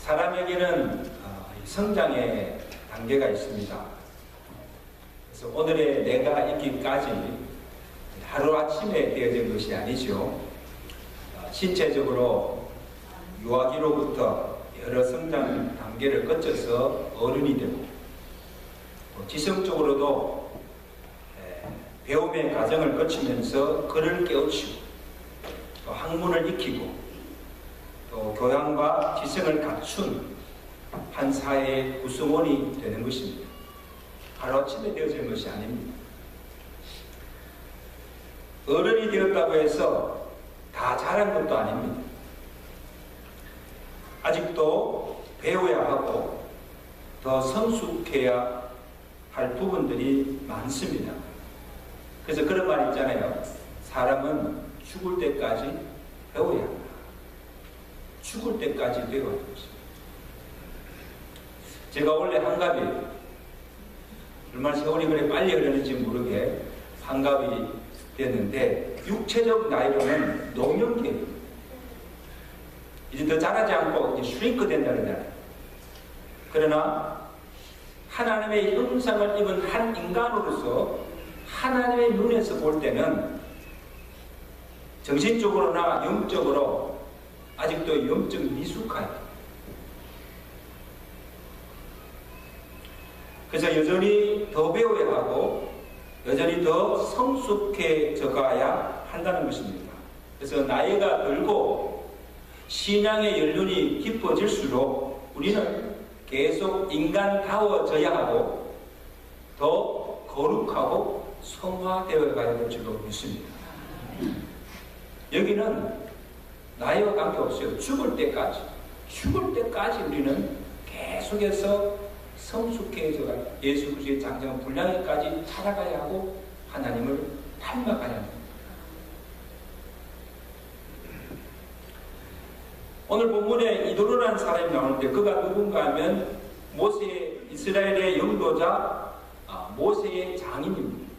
사람에게는 성장의 단계가 있습니다. 그래서 오늘의 내가 있기까지 하루아침에 되어진 것이 아니죠. 신체적으로 유아기로부터 여러 성장 단계를 거쳐서 어른이 되고, 지성적으로도 배움의 과정을 거치면서 글을 깨우치고, 또 학문을 익히고, 또 교양과 지성을 갖춘 한 사회의 구성원이 되는 것입니다. 하루아침에 되어지는 것이 아닙니다. 어른이 되었다고 해서 다 잘한 것도 아닙니다. 아직도 배워야 하고 더 성숙해야 할 부분들이 많습니다. 그래서 그런 말 있잖아요. 사람은 죽을 때까지 배워야 한다. 죽을 때까지 배워야 한다. 제가 원래 환갑이 얼마나 세월이 그래 빨리 흐르는지 모르게 환갑이 됐는데, 육체적 나이로는 노년기입니다. 이제 더 자라지 않고 이제 슈링크 된다는 거잖아요. 그러나 하나님의 형상을 입은 한 인간으로서 하나님의 눈에서 볼 때는 정신적으로나 영적으로 아직도 영적 미숙해요. 그래서 여전히 더 배워야 하고 여전히 더 성숙해져 가야 한다는 것입니다. 그래서 나이가 들고 신앙의 연륜이 깊어질수록 우리는 계속 인간다워져야 하고 더 거룩하고 성화되어 가야 될 줄로 믿습니다. 여기는 나이와 관계없어요. 죽을 때까지 우리는 계속해서 성숙해져가 예수 그리스도의 장정한 분량에까지 찾아가야 하고 하나님을 닮아가야 합니다. 오늘 본문에 이도로라는 사람이 나오는데 그가 누군가 하면 이스라엘의 영도자 모세의 장인입니다.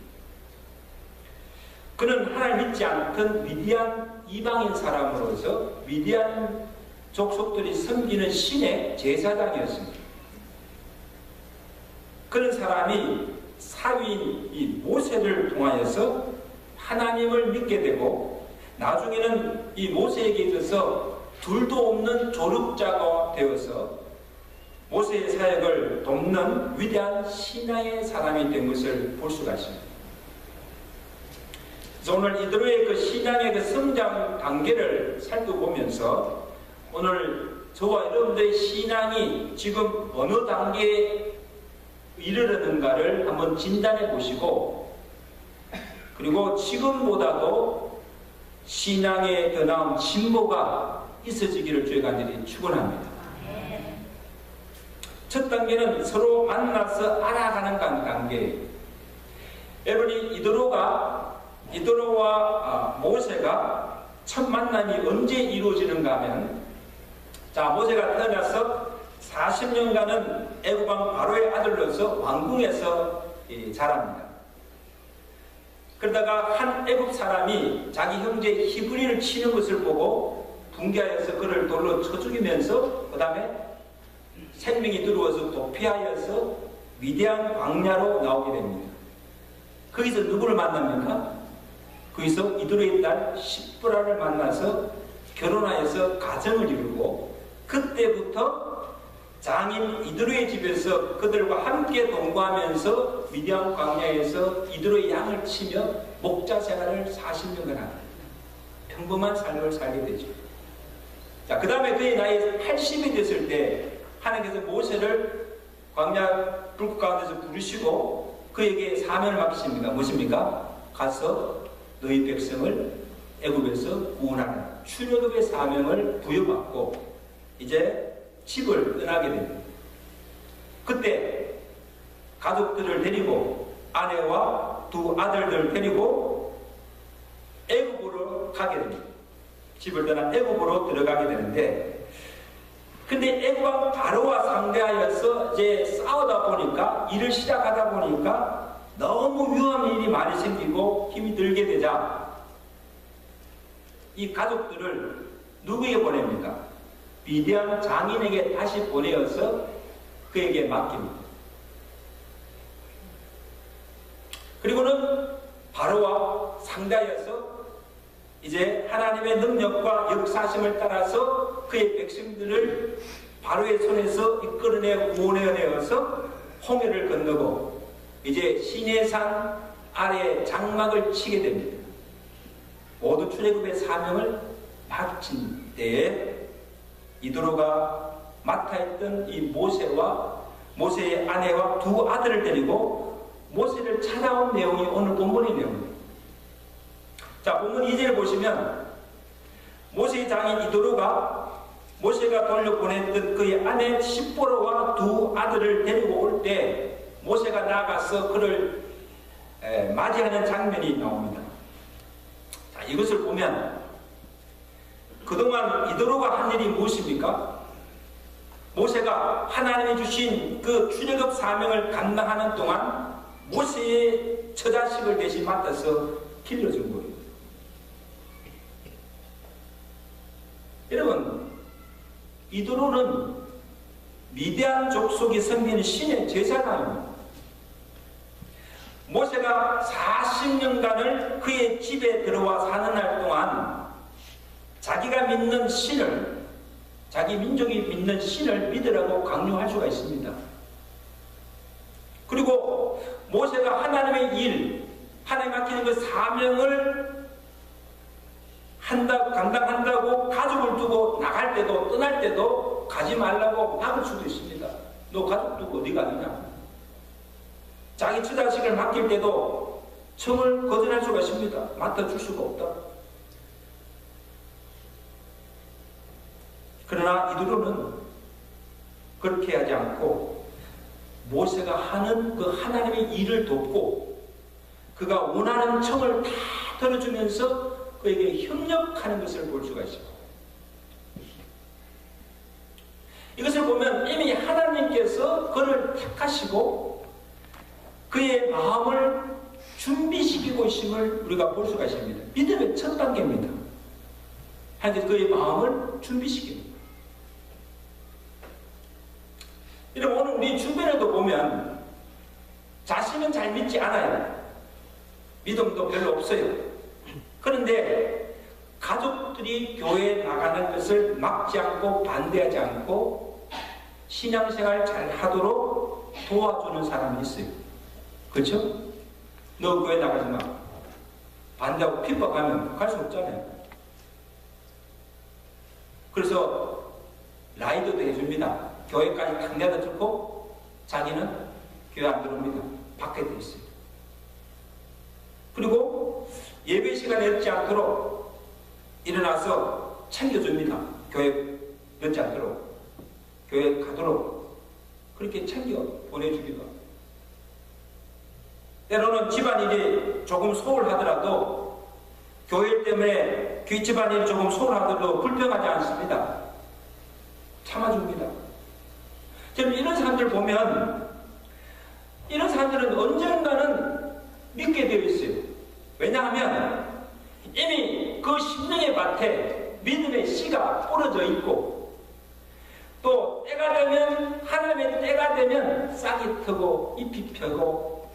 그는 하나님 믿지 않던 미디안 이방인 사람으로서 미디안 족속들이 섬기는 신의 제사장이었습니다. 그런 사람이 사위인 이 모세를 통하여서 하나님을 믿게 되고, 나중에는 이 모세에게 있어서 둘도 없는 조력자가 되어서 모세의 사역을 돕는 위대한 신앙의 사람이 된 것을 볼 수가 있습니다. 그래서 오늘 이들의 그 신앙의 그 성장 단계를 살펴보면서 오늘 저와 여러분들의 신앙이 지금 어느 단계에 이르르는가를 한번 진단해 보시고, 그리고 지금보다도 신앙의 더 나은 진보가 있어지기를 주의 간절히 축원합니다. 첫 단계는 서로 만나서 알아가는 단계. 여러분이 이도로와 모세가 첫 만남이 언제 이루어지는가 하면, 모세가 태어나서 40년간은 애국왕 바로의 아들로서 왕궁에서 자랍니다. 그러다가 한 애국 사람이 자기 형제 히브리를 치는 것을 보고 분개하여서 그를 돌로 쳐 죽이면서 그 다음에 생명이 들어와서 도피하여서 위대한 광야로 나오게 됩니다. 거기서 누구를 만납니까? 거기서 이도로의 딸 십브라를 만나서 결혼하여서 가정을 이루고, 그때부터 장인 이도로의 집에서 그들과 함께 동거하면서 미디안 광야에서 이도로의 양을 치며 목자 생활을 40년간 합니다. 평범한 삶을 살게 되죠. 그 다음에 그의 나이 80이 됐을 때 하나님께서 모세를 광야 불꽃 가운데서 부르시고 그에게 사명을 맡기십니다. 무엇입니까? 가서 너희 백성을 애굽에서 구원하라. 출애굽의 사명을 부여받고 이제 집을 떠나게 됩니다. 그때 가족들을 데리고 아내와 두 아들들을 데리고 애굽으로 가게 됩니다. 집을 떠나 애굽으로 들어가게 되는데, 근데 애굽왕 바로와 상대하여서 이제 싸우다 보니까, 일을 시작하다 보니까 너무 위험한 일이 많이 생기고 힘이 들게 되자 이 가족들을 누구에게 보냅니까? 위대한 장인에게 다시 보내어서 그에게 맡깁니다. 그리고는 바로와 상대하여서 이제 하나님의 능력과 역사심을 따라서 그의 백성들을 바로의 손에서 이끌어내 구원해내어서 홍해를 건너고 이제 시내산 아래 장막을 치게 됩니다. 모두 출애굽의 사명을 마친 때에 이도로가 맡아 있던 이 모세와 모세의 아내와 두 아들을 데리고 모세를 찾아온 내용이 오늘 본문의 내용입니다. 자, 본문 2절을 보시면 모세의 장인 이도로가 모세가 돌려보냈던 그의 아내 십보로와 두 아들을 데리고 올 때 모세가 나가서 그를 맞이하는 장면이 나옵니다. 자, 이것을 보면 그동안 이도로가 한 일이 무엇입니까? 모세가 하나님이 주신 그 출애굽 사명을 감당하는 동안 모세의 처자식을 대신 맡아서 길러준 거예요. 여러분, 이도로는 위대한 족속이 섬기는 신의 제사장입니다. 모세가 40년간을 그의 집에 들어와 사는 날 동안 자기가 믿는 신을, 자기 민족이 믿는 신을 믿으라고 강요할 수가 있습니다. 그리고 모세가 하나님의 일, 하나님 맡기는 그 사명을 감당한다고 가족을 두고 나갈 때도 떠날 때도 가지 말라고 막을 수도 있습니다. 너 가족 두고 어디 가느냐? 자기 처자식을 맡길 때도 청을 거절할 수가 있습니다. 맡아줄 수가 없다. 그러나 이도로는 그렇게 하지 않고 모세가 하는 그 하나님의 일을 돕고 그가 원하는 청을 다 들어주면서 그에게 협력하는 것을 볼 수가 있습니다. 이것을 보면 이미 하나님께서 그를 택하시고 그의 마음을 준비시키고 있음을 우리가 볼 수가 있습니다. 믿음의 첫 단계입니다. 하나님께서 그의 마음을 준비시킵니다. 여러분, 오늘 우리 주변에도 보면 자신은 잘 믿지 않아요. 믿음도 별로 없어요. 그런데 가족들이 교회에 나가는 것을 막지 않고 반대하지 않고 신앙생활 잘 하도록 도와주는 사람이 있어요. 그렇죠? 너 교회 나가지 마. 반대하고 핍박하면 갈 수 없잖아요. 그래서 라이드도 해줍니다. 교회까지 강제로 듣고 자기는 교회 안 들어옵니다. 밖에 돼 있어요. 그리고 예배 시간에 늦지 않도록 일어나서 챙겨줍니다. 교회 늦지 않도록, 교회 가도록 그렇게 챙겨 보내주기도 합니다. 때로는 집안일이 조금 소홀하더라도 교회 때문에 집안일이 조금 소홀하더라도 불평하지 않습니다. 참아줍니다. 저는 이런 사람들 보면 이런 사람들은 언젠가는 믿게 되어 있어요. 왜냐하면 이미 그 심령의 밭에 믿음의 씨가 뿌려져 있고 또 때가 되면 하나님의 때가 되면 싹이 트고 잎이 펴고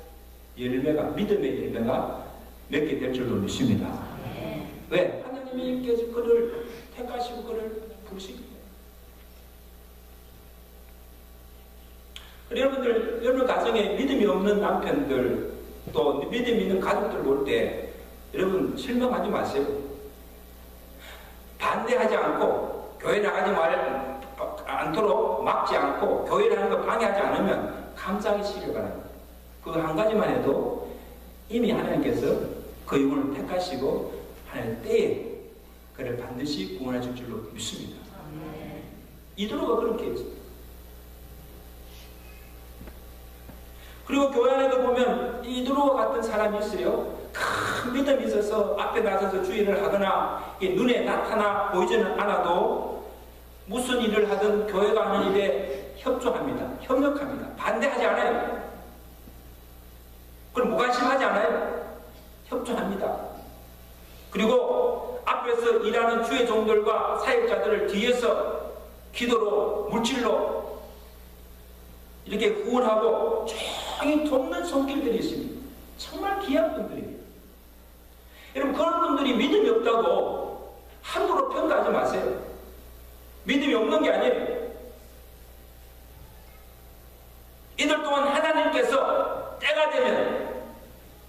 열매가 믿음의 열매가 맺게 될 줄로 믿습니다. 왜? 하나님께서 그를 택하시고 그를 부르시기 때문에. 여러분 가정에 믿음이 없는 남편들 또 믿음이 있는 가족들 볼 때 여러분 실망하지 마세요. 반대하지 않고 교회 나가지 않도록 막지 않고 교회를 하는 거 방해하지 않으면 감사하시길 바랍니다. 그 한 가지만 해도 이미 하나님께서 그 영혼을 택하시고 하나님 때에 그를 반드시 구원해 줄 줄로 믿습니다. 이도로가 그렇게 했습니다. 그리고 교회 안에도 보면 이도로와 같은 사람이 있어요. 큰 믿음이 있어서 앞에 나서서 주의를 하거나 눈에 나타나 보이지는 않아도 무슨 일을 하든 교회가 하는 일에 협조합니다. 협력합니다. 반대하지 않아요. 그럼 무관심하지 않아요. 협조합니다. 그리고 앞에서 일하는 주의 종들과 사역자들을 뒤에서 기도로, 물질로 이렇게 후원하고 조용히 돕는 손길들이 있습니다. 정말 귀한 분들이에요. 여러분, 그런 분들이 믿음이 없다고 함부로 평가하지 마세요. 믿음이 없는 게 아니에요. 이들 또한 하나님께서 때가 되면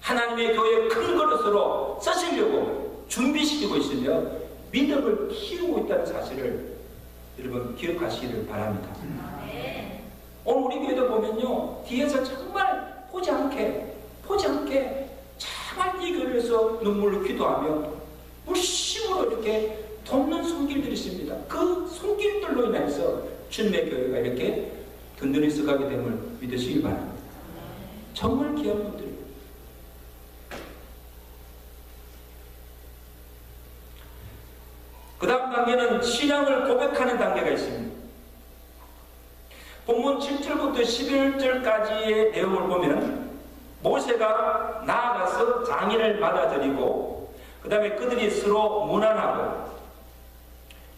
하나님의 교회 큰 그릇으로 쓰시려고 준비시키고 있으며 믿음을 키우고 있다는 사실을 여러분 기억하시기를 바랍니다. 오늘 우리 교회도 보면요, 뒤에서 정말 보지 않게 정말 이 교회에서 눈물로 기도하며 물심으로 이렇게 돕는 손길들이 있습니다. 그 손길들로 인해서 주님의 교회가 이렇게 든든히 서가게 됨을 믿으시기 바랍니다. 정말 귀한 분들이에요. 그 다음 단계는 신앙을 고백하는 단계가 있습니다. 본문 7절부터 11절까지의 내용을 보면 모세가 나아가서 장인을 받아들이고 그 다음에 그들이 서로 문안하고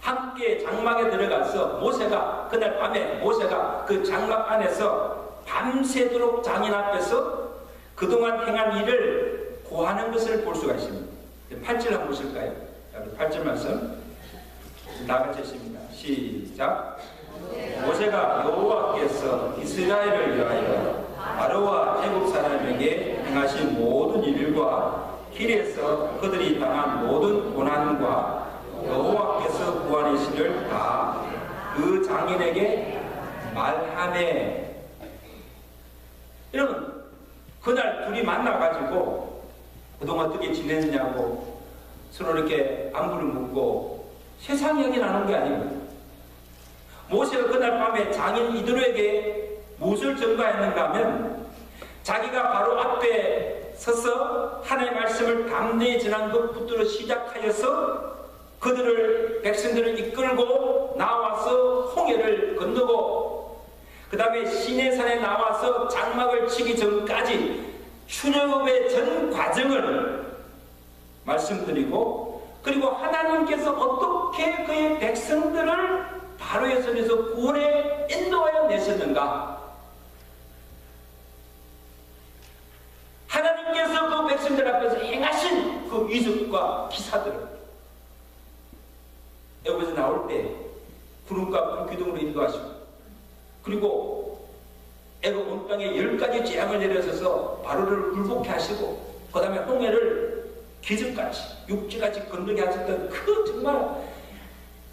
함께 장막에 들어가서 모세가 그날 밤에 모세가 그 장막 안에서 밤새도록 장인 앞에서 그동안 행한 일을 고하는 것을 볼 수가 있습니다. 8절 한번 보실까요? 8절 말씀 다 같이 했습니다. 시작. 모세가 여호와께서 이스라엘을 위하여 바로와 애국 사람에게 행하신 모든 일과 길에서 그들이 당한 모든 고난과 여호와께서 구하신 일을 다 그 장인에게 말하네. 여러분, 그날 둘이 만나가지고 그동안 어떻게 지냈냐고 서로 이렇게 안부를 묻고 세상 얘기 나눈 게 아닙니다. 모세가 그날 밤에 장인 이드로에게 무엇을 전가했는가 하면 자기가 바로 앞에 서서 하나님의 말씀을 담대히 전한 것부터 시작하여서 그들을 백성들을 이끌고 나와서 홍해를 건너고 그 다음에 시내산에 나와서 장막을 치기 전까지 출애굽의 전 과정을 말씀드리고 그리고 하나님께서 어떻게 그의 백성들을 바로의 손에서 구원에 인도하여 내셨는가, 하나님께서 그 백성들 앞에서 행하신 그 이적과 기사들을 애굽에서 나올 때 구름과 불기둥으로 인도하시고 그리고 애굽 온 땅에 10가지 재앙을 내려서서 바로를 굴복케 하시고 그 다음에 홍해를 기적같이 육지같이 건너게 하셨던 그 정말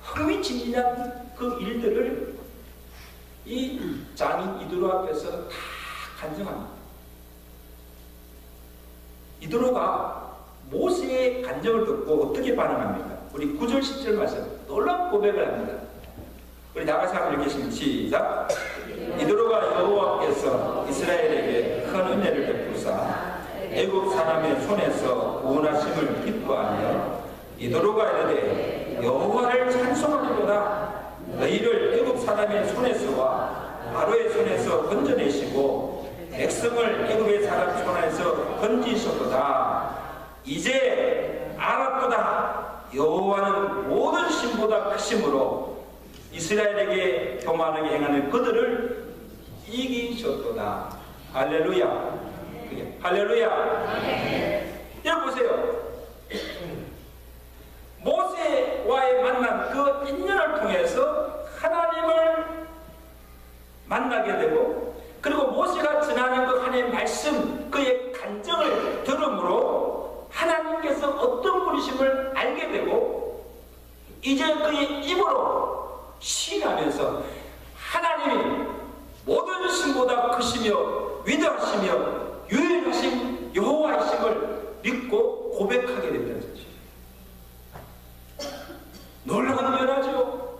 흥미진진한 그 일들을 이 장인 이드로 앞에서 다 간증합니다. 이드로가 모세의 간증을 듣고 어떻게 반응합니까? 우리 9절 10절 말씀 놀라운 고백을 합니다. 우리 나가서 한번 읽겠습니다. 시작. 이드로가 여호와께서 이스라엘에게 큰 은혜를 베푸사 애굽 사람의 손에서 구원하심을 기뻐하며 이드로가 이르되 여호와를 찬송하리로다. 너희를 애굽 사람의 손에서와 바로의 손에서 건져내시고 백성을 애굽의 사람 손에서 건지셨도다. 이제 알았도다. 여호와는 모든 신보다 크심으로 이스라엘에게 교만하게 행하는 그들을 이기셨도다. 할렐루야. 할렐루야. 여러분 보세요. 모세와의 만남 그 인연을 통해서 하나님을 만나게 되고 그리고 모세가 전하는 그 하나님의 말씀 그의 간증을 들음으로 하나님께서 어떤 분이심을 알게 되고 이제 그의 입으로 시인하면서 하나님이 모든 신보다 크시며 위대하시며 유일하신 여호와이심을 믿고 고백하게 된다는 사실. 놀라운 변화죠.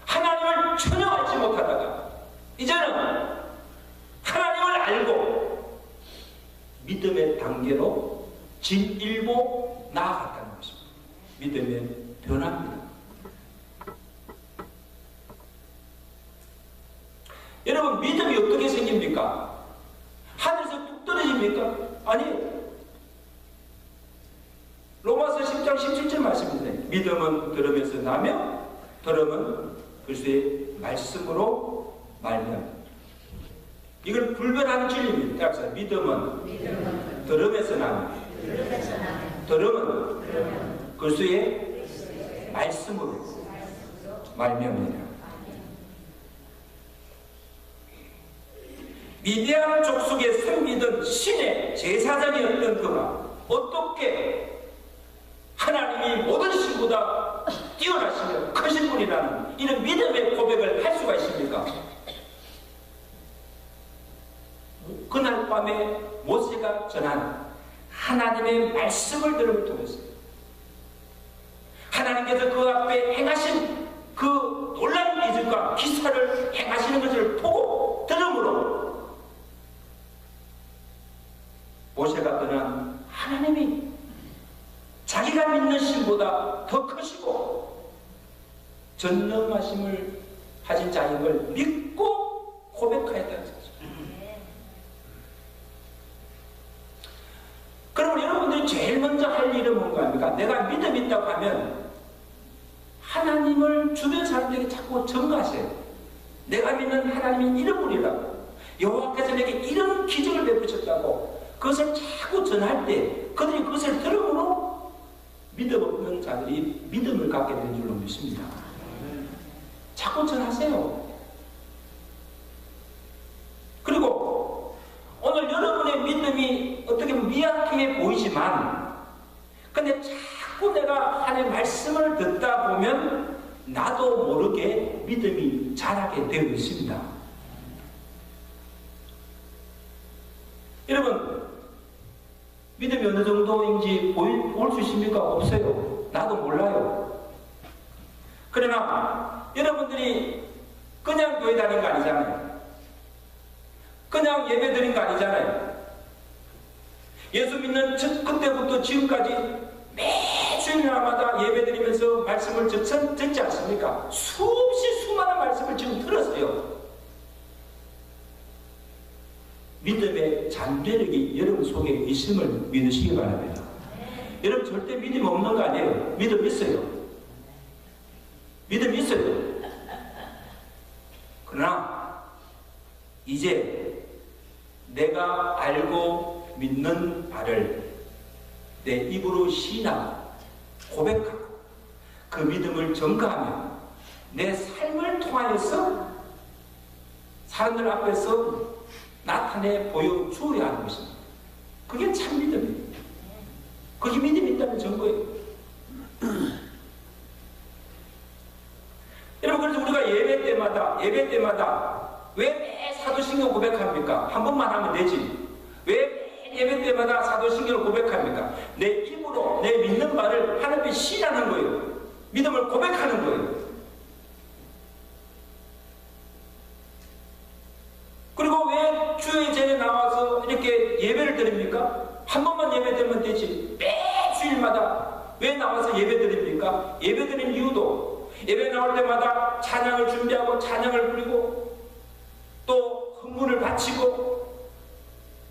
하나님을 전혀 알지 못하다가 이제는 하나님을 알고 믿음의 단계로 진일보 나아갔다는 것입니다. 믿음의 변화입니다. 여러분, 믿음이 어떻게 생깁니까? 하늘에서 뚝 떨어집니까? 아니에요. 로마서 10장 17절 말씀인데 믿음은 믿음은 들음에서 나며 들음은 그리스도의 말씀으로 말미암아. 이건 불변하는 진리입니다. 믿음은 들음에서 나며 들음은 그리스도의 말씀으로 말미암니다. 미디안 족속에 섬기던 신의 제사장이었던 그가 어떻게 하나님이 모든 신보다 뛰어나시며 크신 분이라는 이런 믿음의 고백을 할 수가 있습니까? 그날 밤에 모세가 전한 하나님의 말씀을 들음을 통해서 하나님께서 그 앞에 행하신 그 놀라운 기적과 기사를 행하시는 것을 보고 들음으로 모세가 떠난 하나님이 자기가 믿는 신보다 더 크시고 전능하심을 가진 자인 걸 믿고 고백하였다는 사실. 그러면 여러분들이 제일 먼저 할 일은 뭔가 합니까? 내가 믿음이 있다고 하면 하나님을 주변 사람들에게 자꾸 전가하세요. 내가 믿는 하나님이 이런 분이라고, 여호와께서 내게 이런 기적을 베푸셨다고 그것을 자꾸 전할 때 그들이 그것을 들음으로 믿음 없는 자들이 믿음을 갖게 되는 줄로 믿습니다. 자꾸 전하세요. 그리고 오늘 여러분의 믿음이 어떻게 미약해 보이지만 근데 자꾸 내가 하나님의 말씀을 듣다 보면 나도 모르게 믿음이 자라게 되어 있습니다. 여러분, 믿음이 어느 정도인지 볼 수 있습니까? 없어요. 나도 몰라요. 그러나 여러분들이 그냥 교회 다니는 거 아니잖아요. 그냥 예배 드린 거 아니잖아요. 예수 믿는 그때부터 지금까지 매 주일날마다 예배 드리면서 말씀을 듣지 않습니까? 수많은 말씀을 지금 들었어요. 믿음의 잠재력이 여러분 속에 있음을 믿으시기 바랍니다. 여러분 절대 믿음 없는 거 아니에요. 믿음 있어요. 믿음 있어요. 그러나 이제 내가 알고 믿는 바를 내 입으로 시인하고 고백하고 그 믿음을 전가하며 내 삶을 통하여서 사람들 앞에서 나타내 보여주어야 하는 것입니다. 그게 참 믿음이에요. 그게 믿음이 있다는 증거예요. 여러분, 그래서 우리가 예배 때마다 왜 매 사도신경 고백합니까? 한 번만 하면 되지. 왜 예배 때마다 사도신경을 고백합니까? 내 입으로 내 믿는 바를 하나님께 시인하는 거예요. 믿음을 고백하는 거예요. 그리고 왜 주의 제에 나와서 이렇게 예배를 드립니까? 한 번만 예배 드리면 되지. 매 주일마다 왜 나와서 예배 드립니까? 예배 드리는 이유도 예배 나올 때마다 찬양을 준비하고 찬양을 부리고 또 헌물을 바치고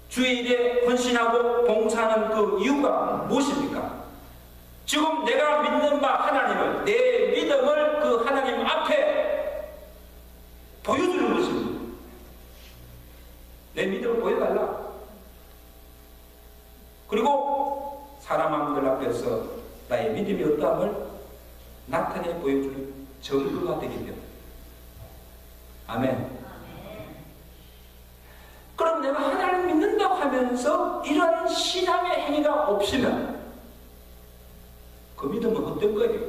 주의 일에 헌신하고 봉사하는 그 이유가 무엇입니까? 지금 내가 믿는 바 하나님을, 내 믿음을 그 하나님 앞에 보여주는 것입니다. 내 믿음을 보여달라. 그리고 사람들 앞에서 나의 믿음이 어떠함을 나타내 보여주는 증거가 되기 때문에. 아멘. 그럼 내가 하나님을 믿는다고 하면서 이런 신앙의 행위가 없으면 그 믿음은 어떤 거예요?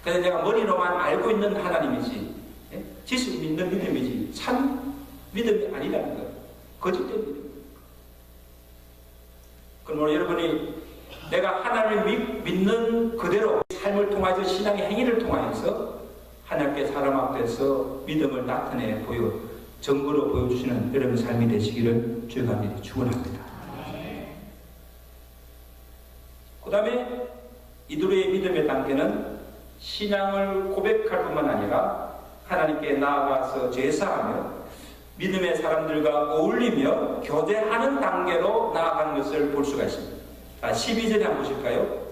그래서 내가 머리로만 알고 있는 하나님이지 지식 믿는 믿음이지 참 믿음이 아니라는 거예요. 거짓된 믿음. 그러므로 여러분이 내가 하나님을 믿는 그대로 삶을 통해서 신앙의 행위를 통하여서 하나님께 사람 앞에서 믿음을 나타내 증거로 보여주시는 여러분의 삶이 되시기를 주의 감히 축원합니다. 그 다음에 이들의 믿음의 단계는 신앙을 고백할 뿐만 아니라 하나님께 나아가서 제사하며 믿음의 사람들과 어울리며 교제하는 단계로 나아가는 것을 볼 수가 있습니다. 12절에 한번 보실까요?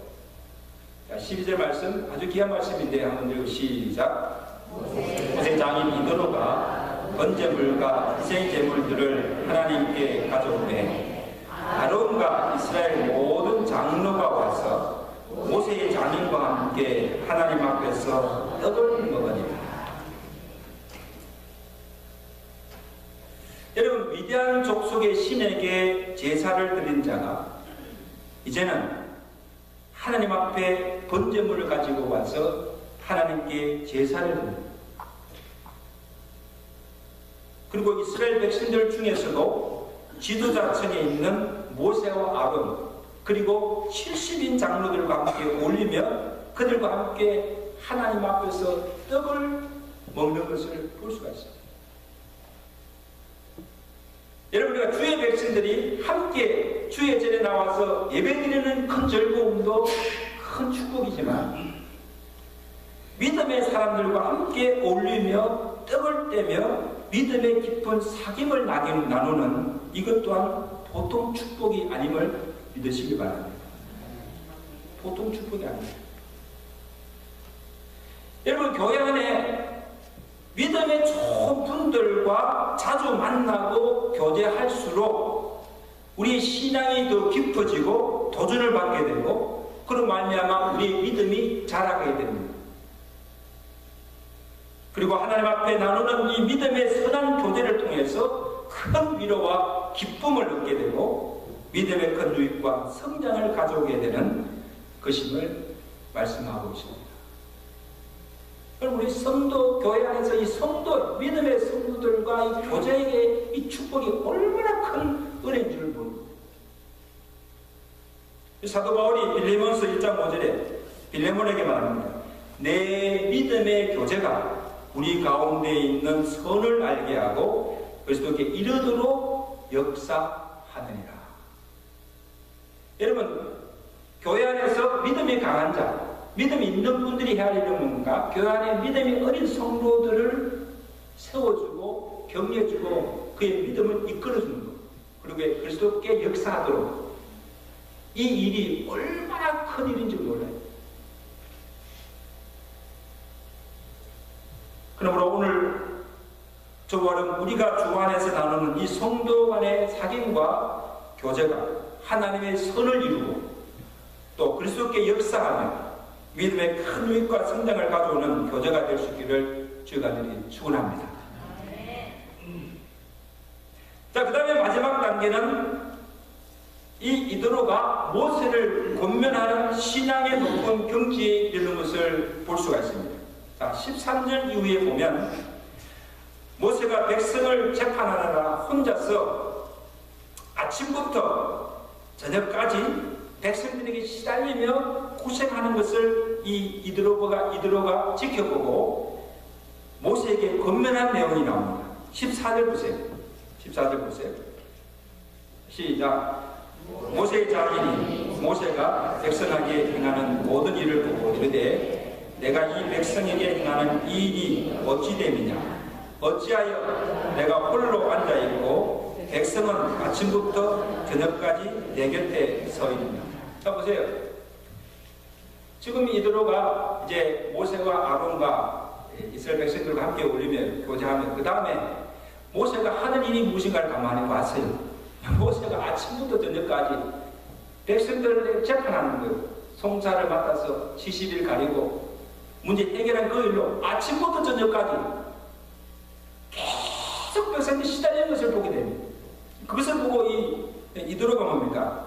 자, 12절 말씀 아주 귀한 말씀인데 한번 읽고 시작. 모세 장인 이도로가 번제물과 희생제물들을 하나님께 가져오매 아론과 이스라엘 모든 장로가 와서 모세의 장인과 함께 하나님 앞에서 떡을 먹으니라. 여러분, 위대한 족속의 신에게 제사를 드린 자가 이제는 하나님 앞에 번제물을 가지고 와서 하나님께 제사를 드립니다. 그리고 이스라엘 백성들 중에서도 지도자층에 있는 모세와 아론 그리고 70인 장로들과 함께 올리며 그들과 함께 하나님 앞에서 떡을 먹는 것을 볼 수가 있습니다. 여러분, 우리가 주의 백성들이 함께 주의 전에 나와서 예배드리는 큰 즐거움도 큰 축복이지만 믿음의 사람들과 함께 어울리며 떡을 떼며 믿음의 깊은 사귐을 나누는 이것 또한 보통 축복이 아님을 믿으시기 바랍니다. 보통 축복이 아닙니다. 여러분, 교회 안에 믿음의 좋은 분들과 자주 만나고 교제할수록 우리의 신앙이 더 깊어지고 도전을 받게 되고 그런 말미암아 우리의 믿음이 자라게 됩니다. 그리고 하나님 앞에 나누는 이 믿음의 선한 교제를 통해서 큰 위로와 기쁨을 얻게 되고 믿음의 큰 유익과 성장을 가져오게 되는 것임을 말씀하고 있습니다. 그럼 우리 성도, 교회 안에서 이 성도, 믿음의 성도들과 이 교제의 이 축복이 얼마나 큰 은혜인 줄을 모릅니다. 사도 바울이 빌레몬서 1장 5절에 빌레몬에게 말합니다. 내 믿음의 교제가 우리 가운데 있는 선을 알게 하고 그리스도께 이르도록 역사하느니라. 여러분, 교회 안에서 믿음이 강한 자, 믿음이 있는 분들이 해야 할 일은 뭔가? 교회 안에 믿음이 어린 성도들을 세워주고 격려해주고 그의 믿음을 이끌어주는 것. 그리고 그리스도께 역사하도록 이 일이 얼마나 큰 일인지 몰라요. 그러므로 오늘 저와는 우리가 주 안에서 나누는 이 성도 간의 사귐과 교제가 하나님의 선을 이루고 또 그리스도께 역사하며 믿음의 큰 유익과 성장을 가져오는 교제가 될 수 있기를 주가 축원합니다. 자, 그 다음에 마지막 단계는 이 이도로가 모세를 권면하는 신앙의 높은 경지에 이르는 것을 볼 수가 있습니다. 자, 13절 이후에 보면 모세가 백성을 재판하느라 혼자서 아침부터 저녁까지 백성들에게 시달리며 고생하는 것을 이 이드로가 지켜보고 모세에게 권면한 내용이 나옵니다. 14절 보세요. 14절 보세요. 시작. 모세의 장인이 모세가 백성에게 행하는 모든 일을 보고 이르되 내가 이 백성에게 행하는 이 일이 어찌 됨이냐? 어찌하여 내가 홀로 앉아있고 백성은 아침부터 저녁까지 내 곁에 서 있느냐? 자, 보세요. 지금 이드로가 이제 모세와 아론과 이스라엘 백성들과 함께 올리며 교제하며 그 다음에 모세가 하는 일이 무엇인가를 가만히 봤어요. 모세가 아침부터 저녁까지 백성들을 재판하는 거예요. 송사를 맡아서 70일 가리고 문제 해결한 그 일로 아침부터 저녁까지 계속 백성들이 시달리는 것을 보게 됩니다. 그것을 보고 이드로가 뭡니까?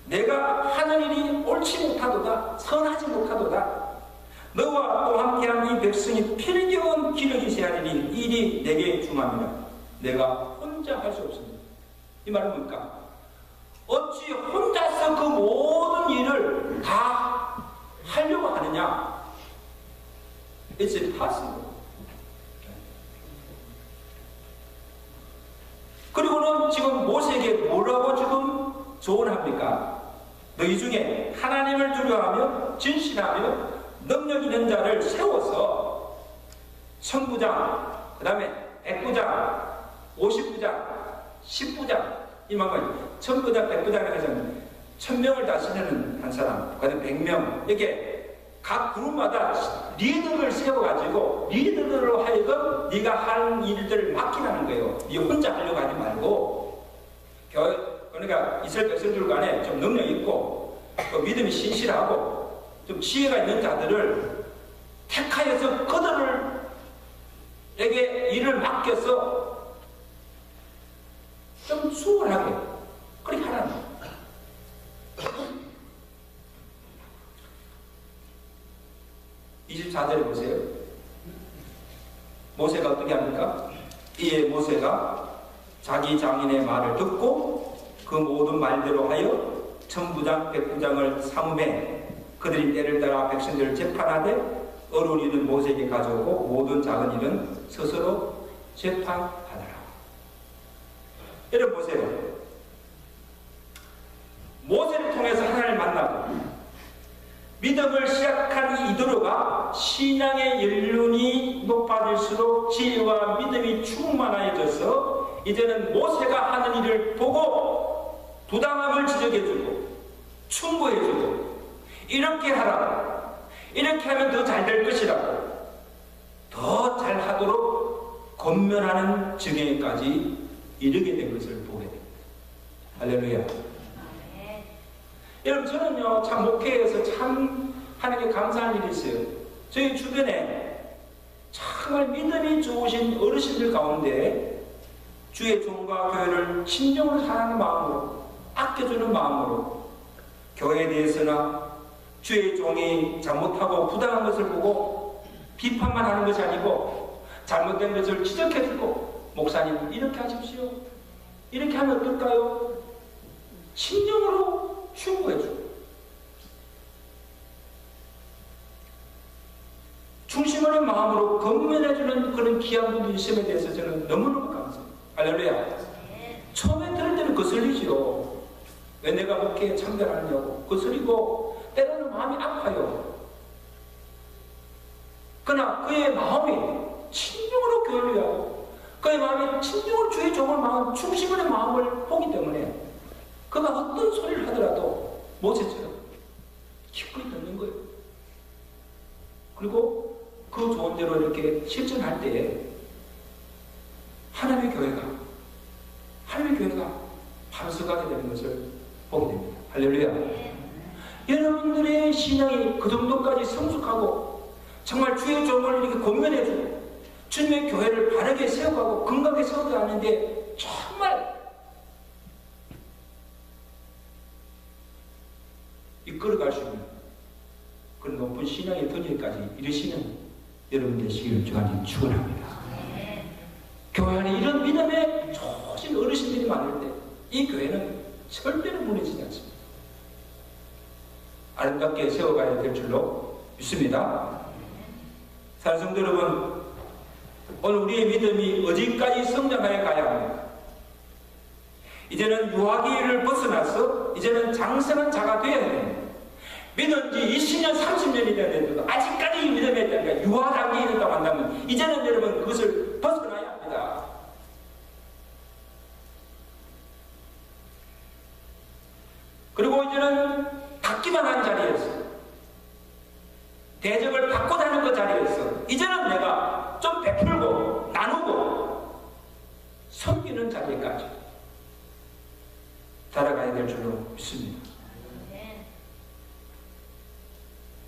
내가 하는 일이 옳지 못하도다, 선하지 못하도다. 너와 또 함께한 이 백성이 필경은 기력이 세하리니 이 일이 내게 중함이라. 내가 혼자 할 수 없습니다. 이 말은 뭡니까? 어찌 혼자서 그 모든 일을 다 하려고 하느냐? It's impossible. 그리고는 지금 모세에게 뭐라고 지금 조언합니까? 너희 중에 하나님을 두려워하며 진실하며 능력 있는 자를 세워서 천부장, 그 다음에 백부장, 50부장, 10부장, 이만큼 천부장, 백부장이라고 해서 1000명을 다스리는 한 사람, 그다음에 100명, 이렇게 각 그룹마다 리더를 세워가지고 리더들로 하여금 네가 할 일들을 맡기라는 거예요. 네 혼자 하려고 하지 말고, 그러니까 이스라엘 백성들 간에 좀 능력 있고 믿음이 신실하고 좀 지혜가 있는 자들을 택하여서 그들에게 일을 맡겨서 좀 수월하게 그렇게 하라는 거예요. 24절에 보세요. 모세가 어떻게 합니까? 이에 모세가 자기 장인의 말을 듣고 그 모든 말대로 하여 천부장, 백부장을 삼음해 그들이 때를 따라 백성들을 재판하되 어려운 일은 모세에게 가져오고 모든 작은 일은 스스로 재판하더라. 여러분 보세요. 모세를 통해서 하나님을 만나고 믿음을 시작한 이도로가 신앙의 연륜이 높아질수록 지혜와 믿음이 충만해져서 이제는 모세가 하는 일을 보고 부당함을 지적해주고 충고해주고 이렇게 하라, 이렇게 하면 더 잘 될 것이라고 더 잘하도록 권면하는 지경에까지 이르게 된 것을 보게 됩니다. 할렐루야. 여러분 저는요 참 목회에서 참 하나님께 감사할 일이 있어요. 저희 주변에 정말 믿음이 좋으신 어르신들 가운데 주의 종과 교회를 진정으로 사랑하는 마음으로 아껴주는 마음으로 교회에 대해서나 주의 종이 잘못하고 부당한 것을 보고 비판만 하는 것이 아니고 잘못된 것을 지적해주고 목사님 이렇게 하십시오, 이렇게 하면 어떨까요? 진정으로 충고해주고 중심어린 마음으로 건면해주는 그런 귀한 분들이 있음에 대해서 저는 너무너무 감사해요. 할렐루야. 처음에 들을 때는 거슬리죠. 왜 내가 목회에 참여하느냐고 거슬리고 때로는 마음이 아파요. 그러나 그의 마음이 진정으로 교회를 위하고 그의 마음이 진정으로 주의 종을 마음, 중심어린 마음을 보기 때문에 그가 어떤 소리를 하더라도 모세처럼 기꺼이 듣는 거예요. 그리고 그 좋은 대로 이렇게 실천할 때에 하나님의 교회가 바로 서가게 되는 것을 보게 됩니다. 할렐루야. 여러분들의 신앙이 그 정도까지 성숙하고 정말 주의 종을 이렇게 권면해주고 주님의 교회를 바르게 세워가고 건강하게 세워가는데 정말 이끌어갈 수 있는 그런 높은 신앙의 덕에까지 이르시는 여러분 되시기를 주님 축원합니다. 교회 안에 이런 믿음에 좋으신 어르신들이 많을 때 이 교회는 절대로 무너지지 않습니다. 아름답게 세워가야 될 줄로 믿습니다. 사랑하는 성도 여러분, 오늘 우리의 믿음이 어디까지 성장하여 가야 합니까? 이제는 유아기를 벗어나서 이제는 장성한 자가 되어야 됩니다. 믿은 지 20년, 30년이 되는데도 아직까지 이 믿음에 대한 유아 단계에 있다고 한다면 이제는 여러분 그것을 벗어나야 합니다. 그리고 이제는 받기만 한 자리에서 대접을 받고 다니는 그 자리에서 이제는 내가 좀 베풀고 나누고 섬기는 자리까지 달아가야 될 줄로 믿습니다.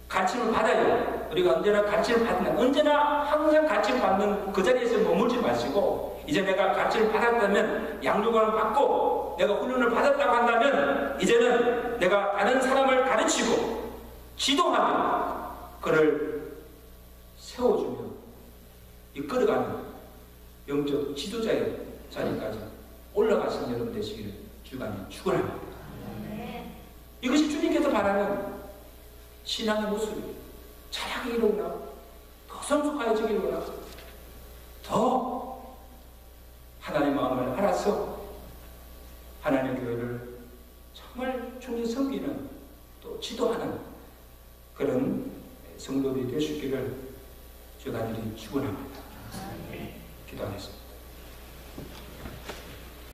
가르침을 받아요. 우리가 언제나 가르침을 받는, 언제나 항상 가르침을 받는 그 자리에서 머물지 마시고 이제 내가 가르침을 받았다면 양육을 받고 내가 훈련을 받았다고 한다면 이제는 내가 다른 사람을 가르치고 지도하며 그를 세워주며 이끌어가는 영적 지도자의 자리까지 올라가신 여러분 되시기를 주간에 축원합니다. 이것이 주님께서 바라는 신앙의 모습이 자라기를 원하고 더 성숙해지기를 원하고 더 하나님의 마음을 알아서 하나님의 교회를 정말 충분히 섬기는 또 지도하는 그런 성도들이 될 수 있기를 주가 드리 축원합니다. 기도하겠습니다.